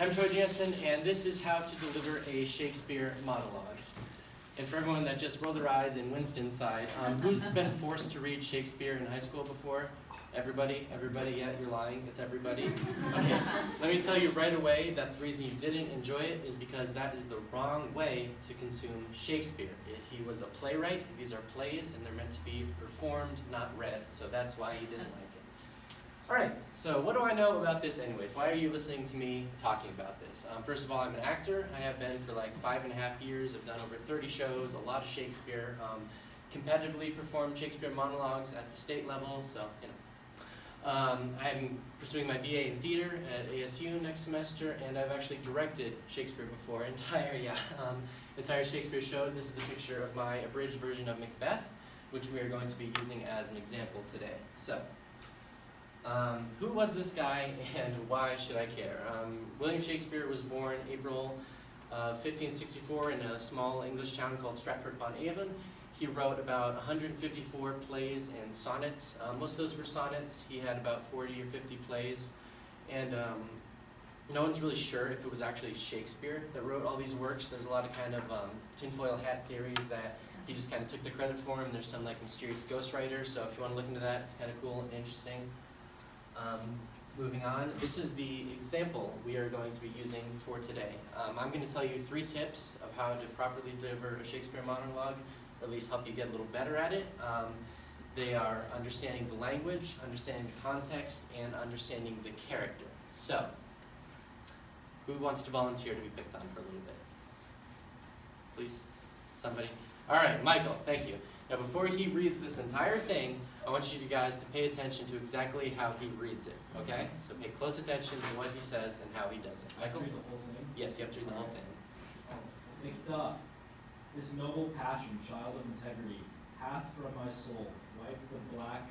I'm Troy Jansen, and this is how to deliver a Shakespeare monologue. And for everyone that just rolled their eyes in Winston's side, who's been forced to read Shakespeare in high school before? Everybody? Everybody? Yeah, you're lying. It's everybody. Okay, let me tell you right away that the reason you didn't enjoy it is because that is the wrong way to consume Shakespeare. He was a playwright. These are plays, and they're meant to be performed, not read. So that's why you didn't like it. All right, so what do I know about this anyways? Why are you listening to me talking about this? First of all, I'm an actor. I have been for like 5.5 years. I've done over 30 shows, a lot of Shakespeare. Competitively performed Shakespeare monologues at the state level, so, you know. I'm pursuing my BA in theater at ASU next semester, and I've actually directed Shakespeare before, entire Shakespeare shows. This is a picture of my abridged version of Macbeth, which we are going to be using as an example today. So, who was this guy and why should I care? William Shakespeare was born April 1564 in a small English town called Stratford-upon-Avon. He wrote about 154 plays and sonnets. Most of those were sonnets. He had about 40 or 50 plays. And no one's really sure if it was actually Shakespeare that wrote all these works. There's a lot of kind of tinfoil hat theories that he just kind of took the credit for him. There's some like mysterious ghostwriter. So if you want to look into that, it's kind of cool and interesting. Moving on, this is the example we are going to be using for today. I'm going to tell you 3 tips of how to properly deliver a Shakespeare monologue, or at least help you get a little better at it. They are understanding the language, understanding the context, and understanding the character. So, who wants to volunteer to be picked on for a little bit? Please? Somebody? All right, Michael, thank you. Now before he reads this entire thing, I want you guys to pay attention to exactly how he reads it, okay? So pay close attention to what he says and how he does it. Michael? Read the whole thing? Yes, you have to read the whole thing. Macduff, this noble passion, child of integrity, hath from my soul wiped the black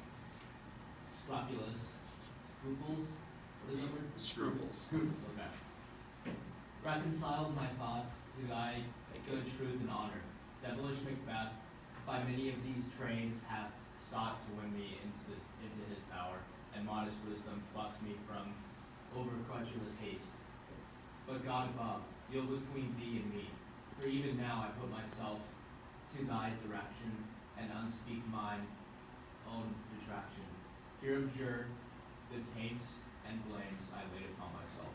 scrupulous scruples. What is the word? Scruples. Scruples. Okay. Reconciled my thoughts to thy good truth and honor. Devilish Macbeth, by many of these trains, hath sought to win me into his power, and modest wisdom plucks me from over credulous haste. But God above, deal between thee and me. For even now I put myself to thy direction, and unspeak mine own detraction. Here abjure the taints and blames I laid upon myself,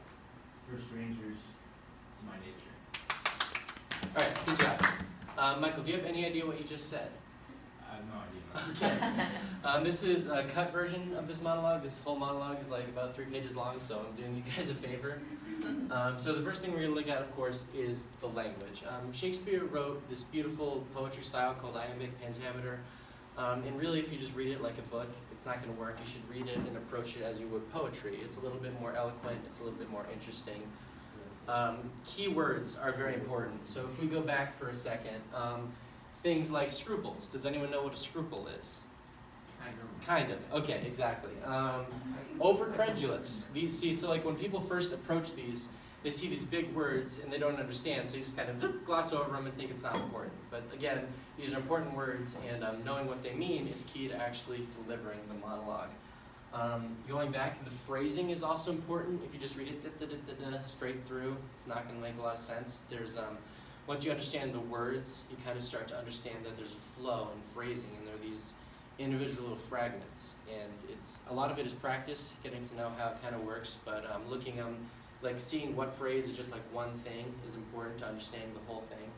for strangers to my nature. All right, good job. Michael, do you have any idea what you just said? I have no idea. Okay. This is a cut version of this monologue. This whole monologue is like about 3 pages long, so I'm doing you guys a favor. So the first thing we're going to look at, of course, is the language. Shakespeare wrote this beautiful poetry style called iambic pentameter. And really, if you just read it like a book, it's not going to work. You should read it and approach it as you would poetry. It's a little bit more eloquent. It's a little bit more interesting. Key words are very important. So if we go back for a second, things like scruples. Does anyone know what a scruple is? Kind of. Okay, exactly. Overcredulous. So like when people first approach these, they see these big words and they don't understand, so you just kind of gloss over them and think it's not important. But again, these are important words, and knowing what they mean is key to actually delivering the monologue. Going back, the phrasing is also important. If you just read it straight through, it's not going to make a lot of sense. There's once you understand the words, you kind of start to understand that there's a flow and phrasing, and there are these individual little fragments. And a lot of it is practice, getting to know how it kind of works. But like seeing what phrase is just like one thing is important to understanding the whole thing.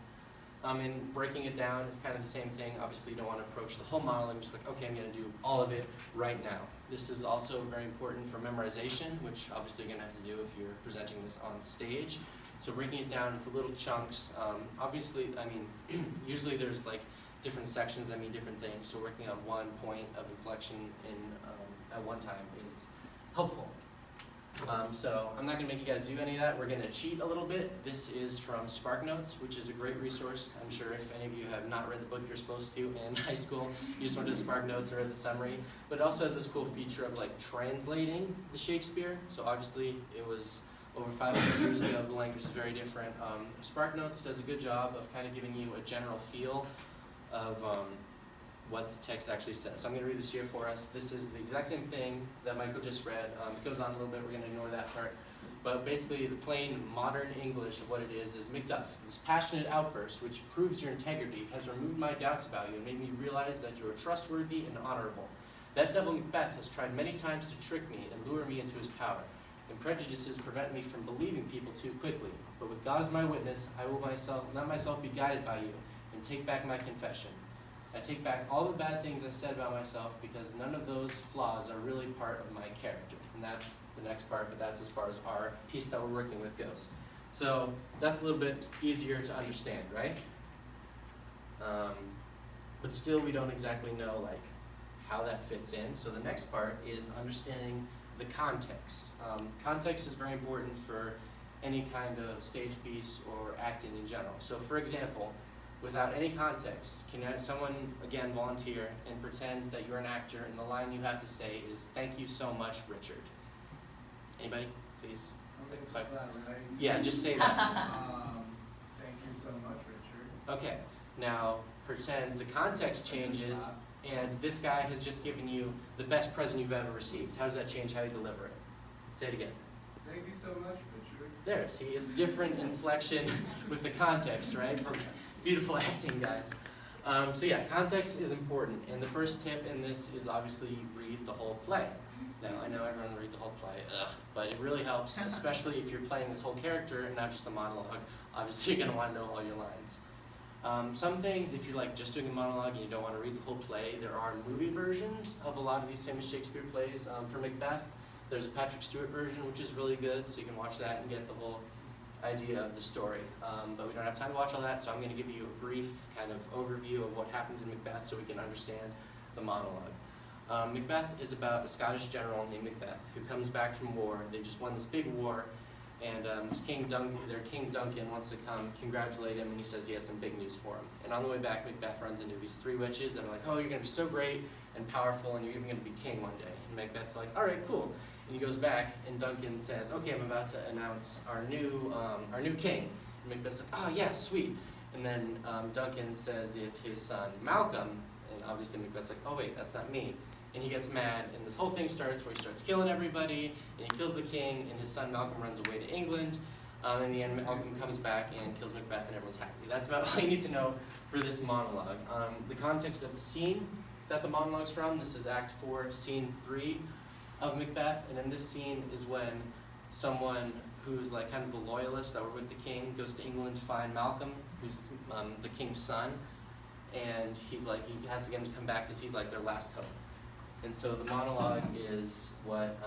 And breaking it down is kind of the same thing. Obviously, you don't want to approach the whole monologue just like, okay, I'm going to do all of it right now. This is also very important for memorization, which obviously you're going to have to do if you're presenting this on stage. So breaking it down into little chunks. Obviously, I mean, usually there's like different sections that mean different things. So working on one point of inflection at one time is helpful. So I'm not going to make you guys do any of that. We're going to cheat a little bit. This is from SparkNotes, which is a great resource. I'm sure if any of you have not read the book you're supposed to in high school, you just went to SparkNotes or read the summary. But it also has this cool feature of like translating the Shakespeare. So obviously it was over 500 years ago. The language is very different. SparkNotes does a good job of kind of giving you a general feel of what the text actually says. So I'm going to read this here for us. This is the exact same thing that Michael just read. It goes on a little bit. We're going to ignore that part. But basically, the plain modern English of what it is Macduff, this passionate outburst which proves your integrity, has removed my doubts about you and made me realize that you are trustworthy and honorable. That devil Macbeth has tried many times to trick me and lure me into his power, and prejudices prevent me from believing people too quickly. But with God as my witness, I will let myself be guided by you and take back my confession. I take back all the bad things I said about myself because none of those flaws are really part of my character. And that's the next part, but that's as far as our piece that we're working with goes. So that's a little bit easier to understand, right? But still we don't exactly know like how that fits in. So the next part is understanding the context. Context is very important for any kind of stage piece or acting in general. So for example, without any context, can someone, again, volunteer and pretend that you're an actor and the line you have to say is, "Thank you so much, Richard." Anybody, please? Just that, right? Yeah, just say that. Thank you so much, Richard. Okay, now pretend the context changes and this guy has just given you the best present you've ever received. How does that change how you deliver it? Say it again. Thank you so much, Richard. There, see, it's different inflection with the context, right? Beautiful acting, guys. So yeah, context is important, and the first tip in this is obviously read the whole play. Now, I know everyone reads the whole play, but it really helps, especially if you're playing this whole character and not just a monologue. Obviously, you're going to want to know all your lines. Some things, if you're like just doing a monologue and you don't want to read the whole play, there are movie versions of a lot of these famous Shakespeare plays. For Macbeth, there's a Patrick Stewart version, which is really good, so you can watch that and get the whole idea of the story. But we don't have time to watch all that, so I'm going to give you a brief kind of overview of what happens in Macbeth so we can understand the monologue. Macbeth is about a Scottish general named Macbeth who comes back from war. They just won this big war, and their King Duncan wants to come congratulate him, and he says he has some big news for him. And on the way back, Macbeth runs into these three witches that are like, "Oh, you're going to be so great and powerful, and you're even going to be king one day." And Macbeth's like, "All right, cool." And he goes back, and Duncan says, "Okay, I'm about to announce our new king." And Macbeth's like, "Oh yeah, sweet." And then Duncan says it's his son Malcolm, and obviously Macbeth's like, "Oh wait, that's not me." And he gets mad, and this whole thing starts where he starts killing everybody, and he kills the king, and his son Malcolm runs away to England. In the end, Malcolm comes back and kills Macbeth, and everyone's happy. That's about all you need to know for this monologue. The context of the scene that the monologue's from, this is Act 4, Scene 3 of Macbeth, and in this scene is when someone who's like kind of the loyalist that were with the king goes to England to find Malcolm, who's the king's son, and he has to get him to come back because he's like their last hope. And so the monologue is what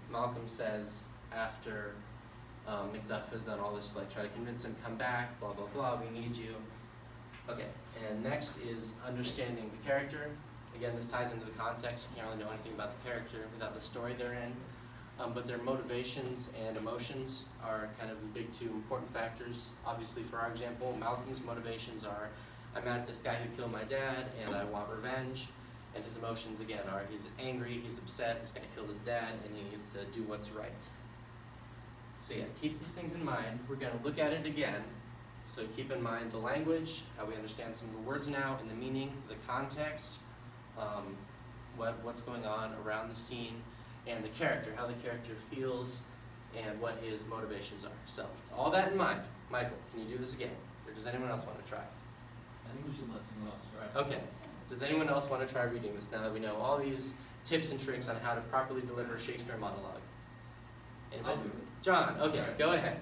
Malcolm says after Macduff has done all this, like try to convince him, "Come back, blah, blah, blah, we need you." Okay, and next is understanding the character. Again, this ties into the context. You can't really know anything about the character without the story they're in. But their motivations and emotions are kind of the big two important factors. Obviously, for our example, Malcolm's motivations are, "I'm mad at this guy who killed my dad, and I want revenge." And his emotions, again, are he's angry, he's upset, this guy killed his dad, and he needs to do what's right. So yeah, keep these things in mind. We're going to look at it again. So keep in mind the language, how we understand some of the words now, and the meaning, the context, what's going on around the scene, and the character, how the character feels, and what his motivations are. So with all that in mind, Michael, can you do this again? Or does anyone else want to try? I think we should let someone else try. Okay. Does anyone else want to try reading this now that we know all these tips and tricks on how to properly deliver a Shakespeare monologue? Anybody? I'll do it. John, okay, go ahead.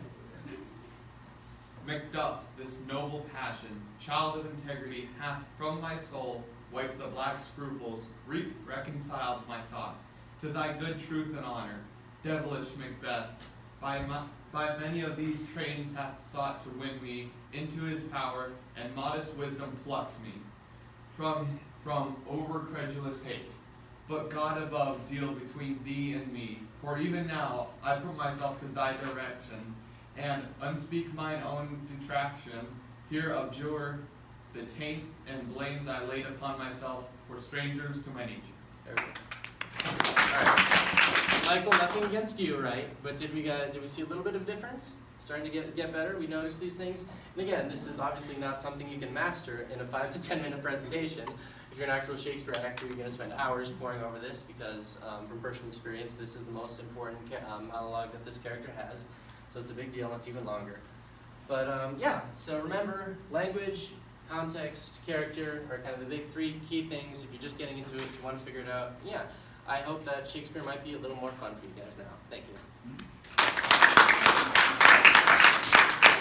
Macduff, this noble passion, child of integrity, hath from my soul wiped the black scruples, reconciled my thoughts to thy good truth and honor. Devilish Macbeth, by many of these trains hath sought to win me into his power, and modest wisdom plucks me from over-credulous haste. But God above deal between thee and me, for even now I put myself to thy direction, and unspeak mine own detraction. Here abjure the taints and blames I laid upon myself for strangers to my nature. There we go. All right. Michael, nothing against you, right? But did we see a little bit of difference? Starting to get better. We noticed these things. And again, this is obviously not something you can master in a 5 to 10 minute presentation. if you're an actual Shakespeare actor, you're going to spend hours poring over this because, from personal experience, this is the most important monologue that this character has. So it's a big deal, and it's even longer. But yeah, so remember, language, context, character are kind of the big three key things. If you're just getting into it, if you want to figure it out, yeah, I hope that Shakespeare might be a little more fun for you guys now. Thank you.